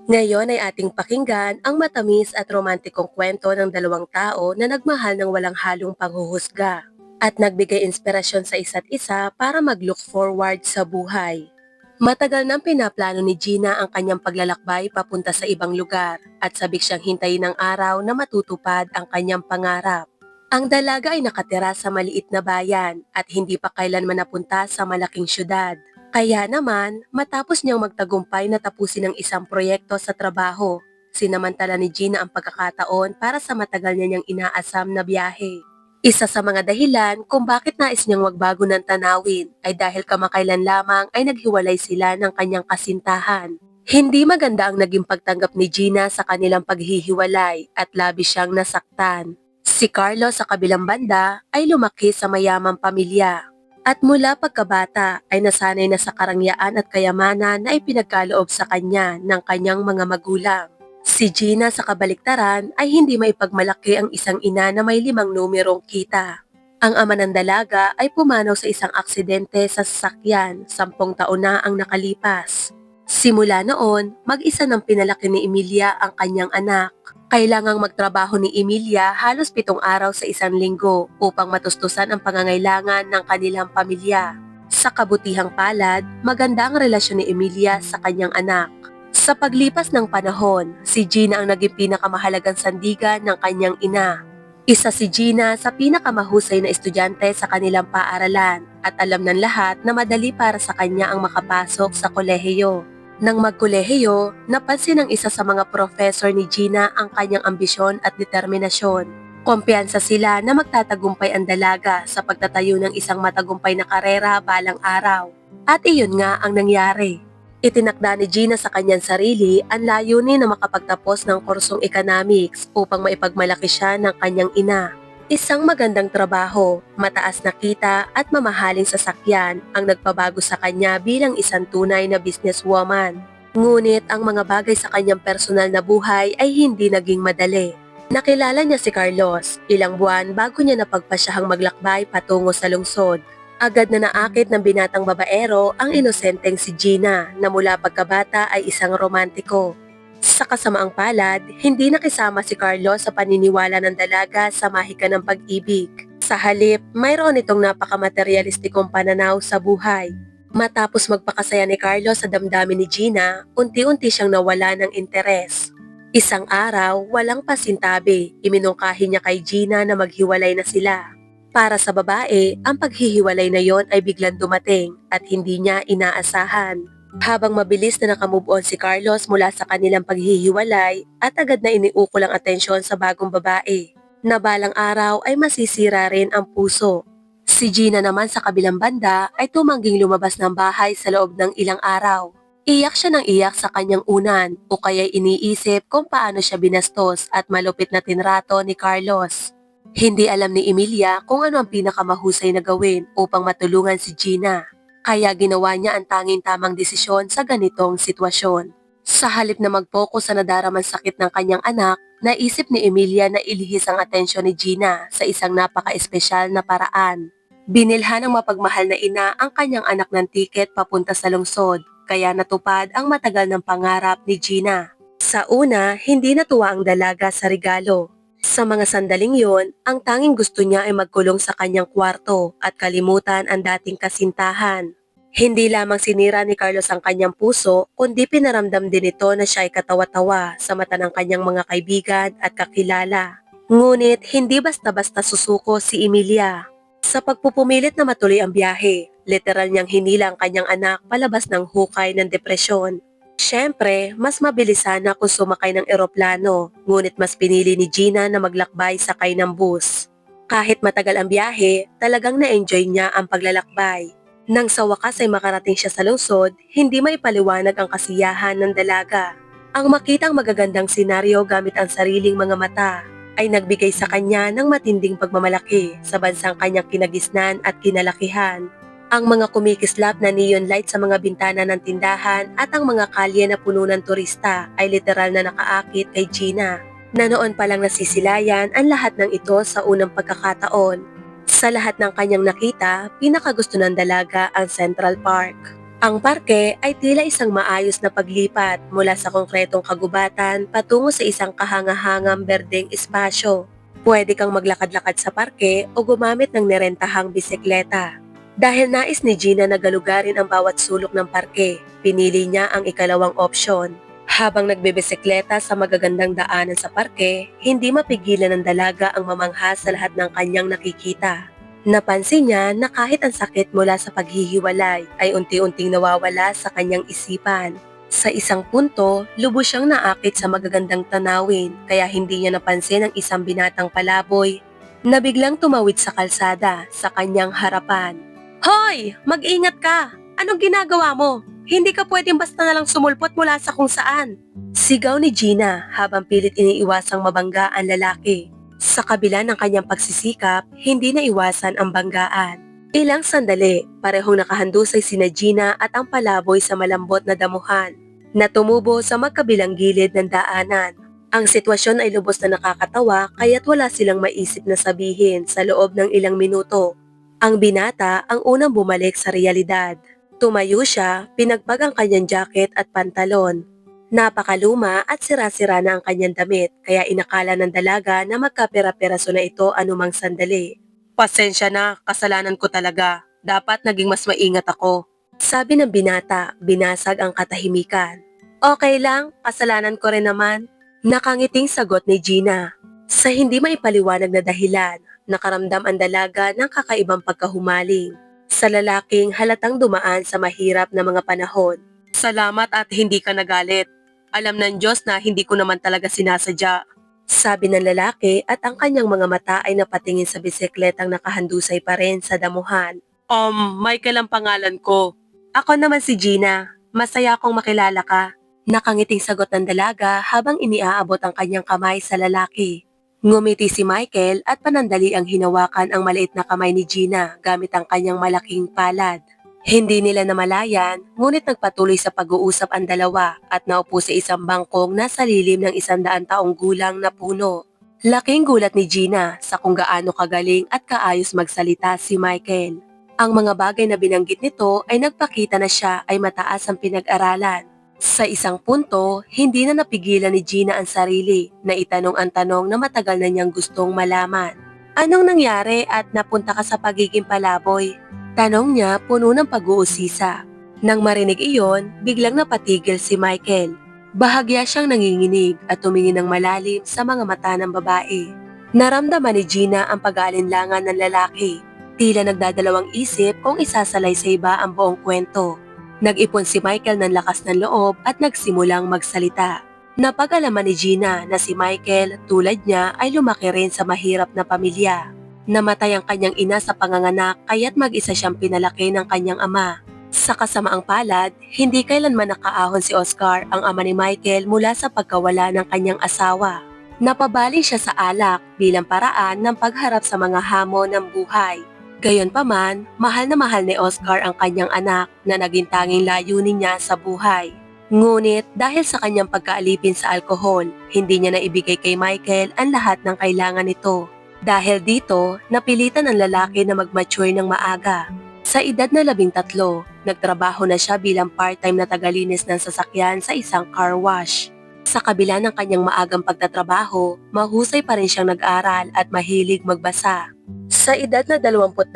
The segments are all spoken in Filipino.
Ngayon ay ating pakinggan ang matamis at romantikong kwento ng dalawang tao na nagmahal ng walang halong panghuhusga at nagbigay inspirasyon sa isa't isa para mag-look forward sa buhay. Matagal nang pinaplano ni Gina ang kanyang paglalakbay papunta sa ibang lugar at sabik siyang hintayin ng araw na matutupad ang kanyang pangarap. Ang dalaga ay nakatira sa maliit na bayan at hindi pa kailanman napunta sa malaking syudad. Kaya naman, matapos niyang magtagumpay na tapusin ang isang proyekto sa trabaho, sinamantala ni Gina ang pagkakataon para sa matagal niya niyang inaasam na biyahe. Isa sa mga dahilan kung bakit nais niyang magbago ng tanawin ay dahil kamakailan lamang ay naghiwalay sila ng kanyang kasintahan. Hindi maganda ang naging pagtanggap ni Gina sa kanilang paghihiwalay at labis siyang nasaktan. Si Carlos sa kabilang banda ay lumaki sa mayamang pamilya at mula pagkabata ay nasanay na sa karangyaan at kayamanan na ipinagkaloob sa kanya ng kanyang mga magulang. Si Gina sa kabaliktaran ay hindi maipagmalaki ang isang ina na may 5 numerong kita. Ang ama ng dalaga ay pumanaw sa isang aksidente sa sasakyan 10 taon na ang nakalipas. Simula noon, mag-isa nang pinalaki ni Emilia ang kanyang anak. Kailangang magtrabaho ni Emilia halos 7 araw sa isang linggo upang matustusan ang pangangailangan ng kanilang pamilya. Sa kabutihang palad, maganda ang relasyon ni Emilia sa kanyang anak. Sa paglipas ng panahon, si Gina ang naging pinakamahalagang sandigan ng kanyang ina. Isa si Gina sa pinakamahusay na estudyante sa kanilang paaralan at alam ng lahat na madali para sa kanya ang makapasok sa kolehiyo. Nang magkolehiyo, napansin ng isa sa mga professor ni Gina ang kanyang ambisyon at determinasyon. Kumpiyansa sila na magtatagumpay ang dalaga sa pagtatayo ng isang matagumpay na karera balang araw. At iyon nga ang nangyari. Itinakda ni Gina sa kanyang sarili ang layunin na makapagtapos ng kursong economics upang maipagmalaki siya ng kanyang ina. Isang magandang trabaho, mataas na kita at mamahaling sasakyan ang nagpabago sa kanya bilang isang tunay na businesswoman. Ngunit ang mga bagay sa kanyang personal na buhay ay hindi naging madali. Nakilala niya si Carlos ilang buwan bago niya napagpasyahang maglakbay patungo sa lungsod. Agad na naakit ng binatang babaero ang inosenteng si Gina na mula pagkabata ay isang romantiko. Sa kasamaang palad, hindi nakisama si Carlos sa paniniwala ng dalaga sa mahika ng pag-ibig. Sa halip, mayroon itong napakamaterialistikong pananaw sa buhay. Matapos magpakasaya ni Carlos sa damdamin ni Gina, unti-unti siyang nawala ng interes. Isang araw, walang pasintabi, iminungkahi niya kay Gina na maghiwalay na sila. Para sa babae, ang paghihiwalay na yon ay biglang dumating at hindi niya inaasahan. Habang mabilis na nakamove on si Carlos mula sa kanilang paghihiwalay at agad na iniukol ang atensyon sa bagong babae, na balang araw ay masisira rin ang puso. Si Gina naman sa kabilang banda ay tumangging lumabas ng bahay sa loob ng ilang araw. Iyak siya ng iyak sa kanyang unan o kaya iniisip kung paano siya binastos at malupit na tinrato ni Carlos. Hindi alam ni Emilia kung ano ang pinakamahusay na gawin upang matulungan si Gina. Kaya ginawa niya ang tanging tamang desisyon sa ganitong sitwasyon. Sa halip na mag-focus sa nadaramang sakit ng kanyang anak, naisip ni Emilia na ilihis ang atensyon ni Gina sa isang napaka-espesyal na paraan. Binilhan ng mapagmahal na ina ang kanyang anak ng tiket papunta sa lungsod, kaya natupad ang matagal ng pangarap ni Gina. Sa una, hindi natuwa ang dalaga sa regalo. Sa mga sandaling yon, ang tanging gusto niya ay magkulong sa kanyang kwarto at kalimutan ang dating kasintahan. Hindi lamang sinira ni Carlos ang kanyang puso, kundi pinaramdam din ito na siya ay katawa-tawa sa mata ng kanyang mga kaibigan at kakilala. Ngunit hindi basta-basta susuko si Emilia. Sa pagpupumilit na matuloy ang biyahe, literal niyang hinila ang kanyang anak palabas ng hukay ng depresyon. Siyempre, mas mabilis sana kung sumakay ng eroplano, ngunit mas pinili ni Gina na maglakbay sakay ng bus. Kahit matagal ang biyahe, talagang na-enjoy niya ang paglalakbay. Nang sa wakas ay makarating siya sa lungsod, hindi maipaliwanag ang kasiyahan ng dalaga. Ang makitang magagandang senaryo gamit ang sariling mga mata ay nagbigay sa kanya ng matinding pagmamalaki sa bansang kanyang kinagisnan at kinalakihan. Ang mga kumikislap na neon light sa mga bintana ng tindahan at ang mga kalye na puno ng turista ay literal na nakaakit kay Gina, na noon palang nasisilayan ang lahat ng ito sa unang pagkakataon. Sa lahat ng kanyang nakita, pinakagusto ng dalaga ang Central Park. Ang parke ay tila isang maayos na paglipat mula sa konkretong kagubatan patungo sa isang kahangahangang berdeng espasyo. Pwede kang maglakad-lakad sa parke o gumamit ng nerentahang bisikleta. Dahil nais ni Gina na galugarin ang bawat sulok ng parke, pinili niya ang ikalawang opsyon. Habang nagbebisikleta sa magagandang daanan sa parke, hindi mapigilan ng dalaga ang mamangha sa lahat ng kanyang nakikita. Napansin niya na kahit ang sakit mula sa paghihiwalay ay unti-unting nawawala sa kanyang isipan. Sa isang punto, lubos siyang naakit sa magagandang tanawin kaya hindi niya napansin ang isang binatang palaboy na biglang tumawid sa kalsada sa kanyang harapan. Hoy! Mag-ingat ka! Anong ginagawa mo? Hindi ka pwedeng basta nalang sumulpot mula sa kung saan. Sigaw ni Gina habang pilit iniiwasang mabangga ang lalaki. Sa kabila ng kanyang pagsisikap, hindi na iwasan ang banggaan. Ilang sandali, parehong nakahandusay sina Gina at ang palaboy sa malambot na damuhan na tumubo sa magkabilang gilid ng daanan. Ang sitwasyon ay lubos na nakakatawa kaya't wala silang maisip na sabihin sa loob ng ilang minuto. Ang binata ang unang bumalik sa realidad. Tumayo siya, pinagpag ang kanyang jacket at pantalon. Napakaluma at sira-sira na ang kanyang damit kaya inakala ng dalaga na magkapera-peraso na ito anumang sandali. Pasensya na, kasalanan ko talaga. Dapat naging mas maingat ako. Sabi ng binata, binasag ang katahimikan. Okay lang, kasalanan ko rin naman. Nakangiting sagot ni Gina. Sa hindi maipaliwanag na dahilan, nakaramdam ang dalaga ng kakaibang pagkahumaling. Sa lalaking halatang dumaan sa mahirap na mga panahon. Salamat at hindi ka nagalit. Alam ng Diyos na hindi ko naman talaga sinasadya. Sabi ng lalaki at ang kanyang mga mata ay napatingin sa bisikletang nakahandusay pa rin sa damuhan. Michael ang pangalan ko. Ako naman si Gina. Masaya akong makilala ka. Nakangiting sagot ng dalaga habang iniaabot ang kanyang kamay sa lalaki. Ngumiti si Michael at panandali ang hinawakan ang maliit na kamay ni Gina gamit ang kanyang malaking palad. Hindi nila namalayan, ngunit nagpatuloy sa pag-uusap ang dalawa at naupo sa isang bangkong nasa lilim ng 100 taong gulang na puno. Laking gulat ni Gina sa kung gaano kagaling at kaayos magsalita si Michael. Ang mga bagay na binanggit nito ay nagpakita na siya ay mataas ang pinag-aralan. Sa isang punto, hindi na napigilan ni Gina ang sarili na itanong ang tanong na matagal na niyang gustong malaman. Anong nangyari at napunta ka sa pagiging palaboy? Tanong niya puno ng pag-uusisa. Nang marinig iyon, biglang napatigil si Michael. Bahagya siyang nanginginig at tumingin ng malalim sa mga mata ng babae. Naramdaman ni Gina ang pag-aalinlangan ng lalaki. Tila nagdadalawang isip kung isasalaysay ba ang buong kwento. Nag-ipon si Michael ng lakas ng loob at nagsimulang magsalita. Napag-alaman ni Gina na si Michael tulad niya ay lumaki rin sa mahirap na pamilya. Namatay ang kanyang ina sa panganganak kaya't mag-isa siyang pinalaki ng kanyang ama. Sa kasamaang palad, hindi kailanman nakaahon si Oscar, ang ama ni Michael, mula sa pagkawala ng kanyang asawa. Napabali siya sa alak bilang paraan ng pagharap sa mga hamon ng buhay. Gayunpaman, mahal na mahal ni Oscar ang kanyang anak na naging tanging layunin niya sa buhay. Ngunit dahil sa kanyang pagkaalipin sa alkohol, hindi niya naibigay kay Michael ang lahat ng kailangan nito. Dahil dito, napilitan ang lalaki na mag-mature ng maaga. Sa edad na 13, nagtrabaho na siya bilang part-time na tagalinis ng sasakyan sa isang car wash. Sa kabila ng kanyang maagang pagtatrabaho, mahusay pa rin siyang nag-aral at mahilig magbasa. Sa edad na 22,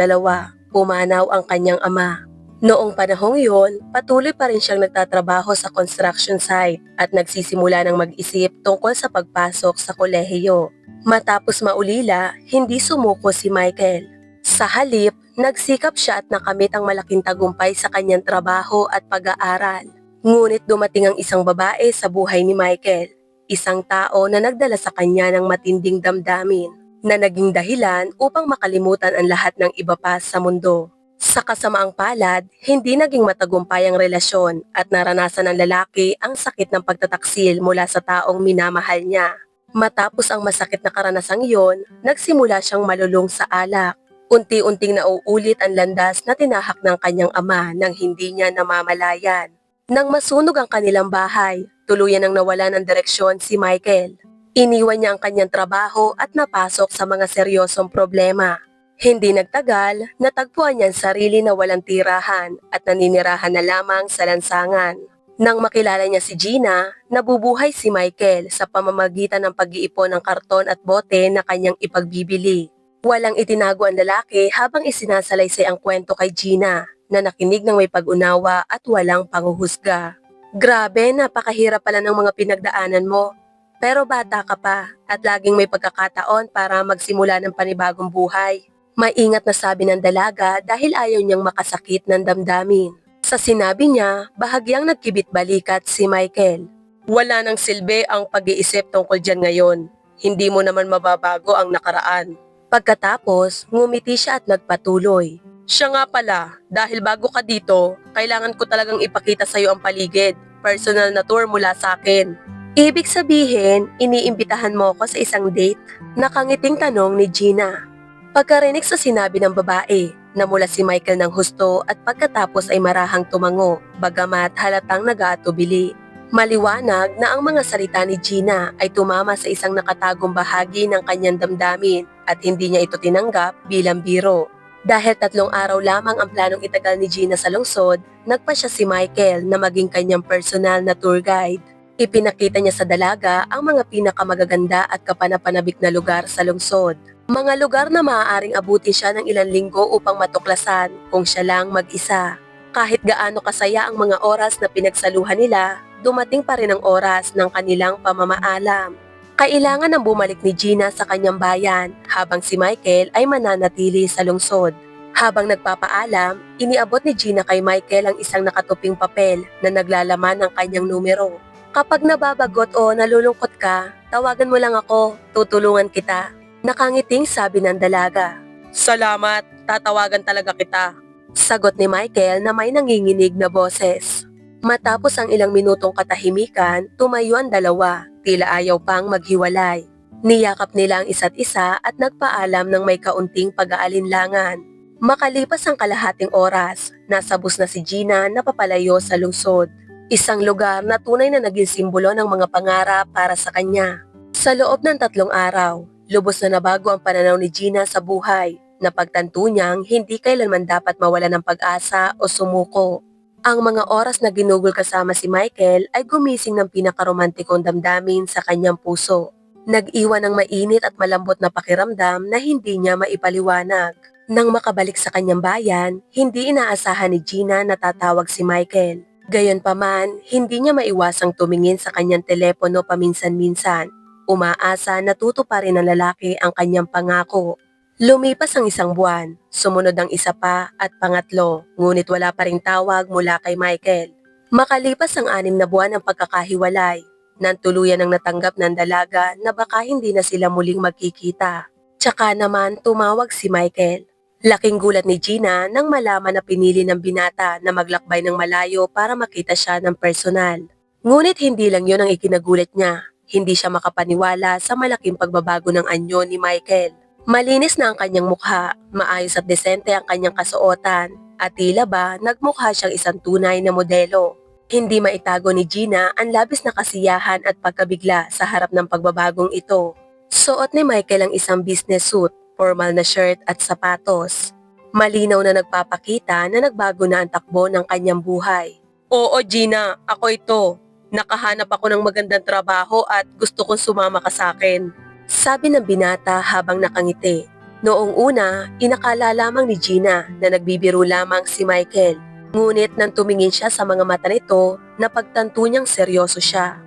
pumanaw ang kanyang ama. Noong panahong iyon, patuloy pa rin siyang nagtatrabaho sa construction site at nagsisimula ng mag-isip tungkol sa pagpasok sa kolehiyo. Matapos maulila, hindi sumuko si Michael. Sa halip, nagsikap siya at nakamit ang malaking tagumpay sa kanyang trabaho at pag-aaral. Ngunit dumating ang isang babae sa buhay ni Michael, isang tao na nagdala sa kanya ng matinding damdamin, na naging dahilan upang makalimutan ang lahat ng iba pa sa mundo. Sa kasamaang palad, hindi naging matagumpay ang relasyon at naranasan ng lalaki ang sakit ng pagtataksil mula sa taong minamahal niya. Matapos ang masakit na karanasang iyon, nagsimula siyang malulung sa alak. Unti-unting nauulit ang landas na tinahak ng kanyang ama nang hindi niya namamalayan. Nang masunog ang kanilang bahay, tuluyan ang nawala ng direksyon si Michael. Iniwan niya ang kanyang trabaho at napasok sa mga seryosong problema. Hindi nagtagal, natagpuan niya ang sarili na walang tirahan at naninirahan na lamang sa lansangan. Nang makilala niya si Gina, nabubuhay si Michael sa pamamagitan ng pag-iipon ng karton at bote na kanyang ipagbibili. Walang itinago ang lalaki habang isinasalaysay ang kwento kay Gina na nakinig ng may pag-unawa at walang panghuhusga. Grabe, napakahirap pala ng mga pinagdaanan mo. Pero bata ka pa at laging may pagkakataon para magsimula ng panibagong buhay. Maingat na sabi ng dalaga dahil ayaw niyang makasakit ng damdamin. Sa sinabi niya, bahagyang nagkibit-balikat si Michael. Wala nang silbi ang pag-iisip tungkol dyan ngayon. Hindi mo naman mababago ang nakaraan. Pagkatapos, ngumiti siya at nagpatuloy. Siya nga pala, dahil bago ka dito, kailangan ko talagang ipakita sa iyo ang paligid. Personal na tour mula sa akin. Ibig sabihin, iniimbitahan mo ako sa isang date? Nakangiting tanong ni Gina. Pagkarinig sa sinabi ng babae, namula si Michael ng husto at pagkatapos ay marahang tumango, bagamat halatang nag-aatubili. Maliwanag na ang mga salita ni Gina ay tumama sa isang nakatagong bahagi ng kanyang damdamin at hindi niya ito tinanggap bilang biro. Dahil 3 araw lamang ang planong itagal ni Gina sa lungsod, nagpa siya si Michael na maging kanyang personal na tour guide. Ipinakita niya sa dalaga ang mga pinakamagaganda at kapanapanabik na lugar sa lungsod. Mga lugar na maaaring abutin siya ng ilang linggo upang matuklasan kung siya lang mag-isa. Kahit gaano kasaya ang mga oras na pinagsaluhan nila, dumating pa rin ang oras ng kanilang pamamaalam. Kailangan nang bumalik ni Gina sa kanyang bayan habang si Michael ay mananatili sa lungsod. Habang nagpapaalam, iniabot ni Gina kay Michael ang isang nakatuping papel na naglalaman ng kanyang numero. Kapag nababagot o nalulungkot ka, tawagan mo lang ako, tutulungan kita. Nakangiting sabi ng dalaga. Salamat, tatawagan talaga kita. Sagot ni Michael na may nanginginig na boses. Matapos ang ilang minutong katahimikan, tumayo ang dalawa, tila ayaw pang maghiwalay. Niyakap nila ang isa't isa at nagpaalam ng may kaunting pag-aalinlangan. Makalipas ang kalahating oras, nasa bus na si Gina na papalayo sa lungsod. Isang lugar na tunay na naging simbolo ng mga pangarap para sa kanya. Sa loob ng 3 araw, lubos na nabago ang pananaw ni Gina sa buhay. Napagtanto niyang hindi kailanman dapat mawala ng pag-asa o sumuko. Ang mga oras na ginugol kasama si Michael ay gumising ng pinakaromantikong damdamin sa kanyang puso. Nag-iwan ng mainit at malambot na pakiramdam na hindi niya maipaliwanag. Nang makabalik sa kanyang bayan, hindi inaasahan ni Gina na tatawag si Michael. Gayunpaman, hindi niya maiwasang tumingin sa kanyang telepono paminsan-minsan. Umaasa na tutuparin ng lalaki ang kanyang pangako. Lumipas ang 1 buwan, sumunod ang 1 pa at pangatlo, ngunit wala pa ring tawag mula kay Michael. Makalipas ang 6 na buwan ng pagkakahiwalay, nang tuluyan ang natanggap ng dalaga na baka hindi na sila muling magkikita. Tsaka naman tumawag si Michael. Laking gulat ni Gina nang malaman na pinili ng binata na maglakbay ng malayo para makita siya ng personal. Ngunit hindi lang yon ang ikinagulat niya. Hindi siya makapaniwala sa malaking pagbabago ng anyo ni Michael. Malinis na ang kanyang mukha, maayos at desente ang kanyang kasuotan, at tila ba nagmukha siyang isang tunay na modelo. Hindi maitago ni Gina ang labis na kasiyahan at pagkabigla sa harap ng pagbabagong ito. Suot ni Michael ang isang business suit, formal na shirt at sapatos. Malinaw na nagpapakita na nagbago na ang takbo ng kanyang buhay. Oo Gina, ako ito. Nakahanap ako ng magandang trabaho at gusto kong sumama ka sa akin. Sabi ng binata habang nakangiti. Noong una, inakala lamang ni Gina na nagbibiro lamang si Michael. Ngunit nang tumingin siya sa mga mata nito, napagtanto niyang seryoso siya.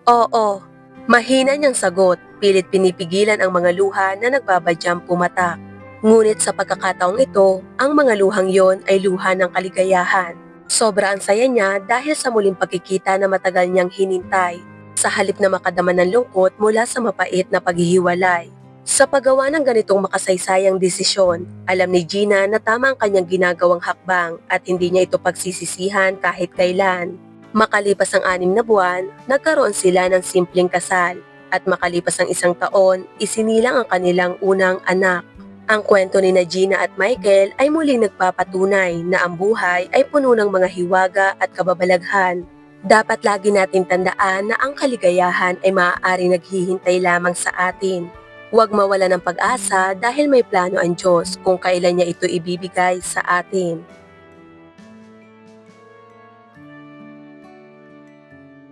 Oo, mahina niyang sagot. Pilit pinipigilan ang mga luha na nagbabadyang pumatak. Ngunit sa pagkakataong ito, ang mga luhang yon ay luha ng kaligayahan. Sobra ang saya niya dahil sa muling pagkikita na matagal niyang hinintay, sa halip na makadama ng lungkot mula sa mapait na paghihiwalay. Sa paggawa ng ganitong makasaysayang desisyon, alam ni Gina na tama ang kanyang ginagawang hakbang at hindi niya ito pagsisisihan kahit kailan. Makalipas ang 6 na buwan, nagkaroon sila ng simpleng kasal. At makalipas ang 1 taon, isinilang ang kanilang unang anak. Ang kwento ni Gina at Michael ay muling nagpapatunay na ang buhay ay puno ng mga hiwaga at kababalaghan. Dapat lagi natin tandaan na ang kaligayahan ay maaaring naghihintay lamang sa atin. Huwag mawala ng pag-asa dahil may plano ang Diyos kung kailan niya ito ibibigay sa atin.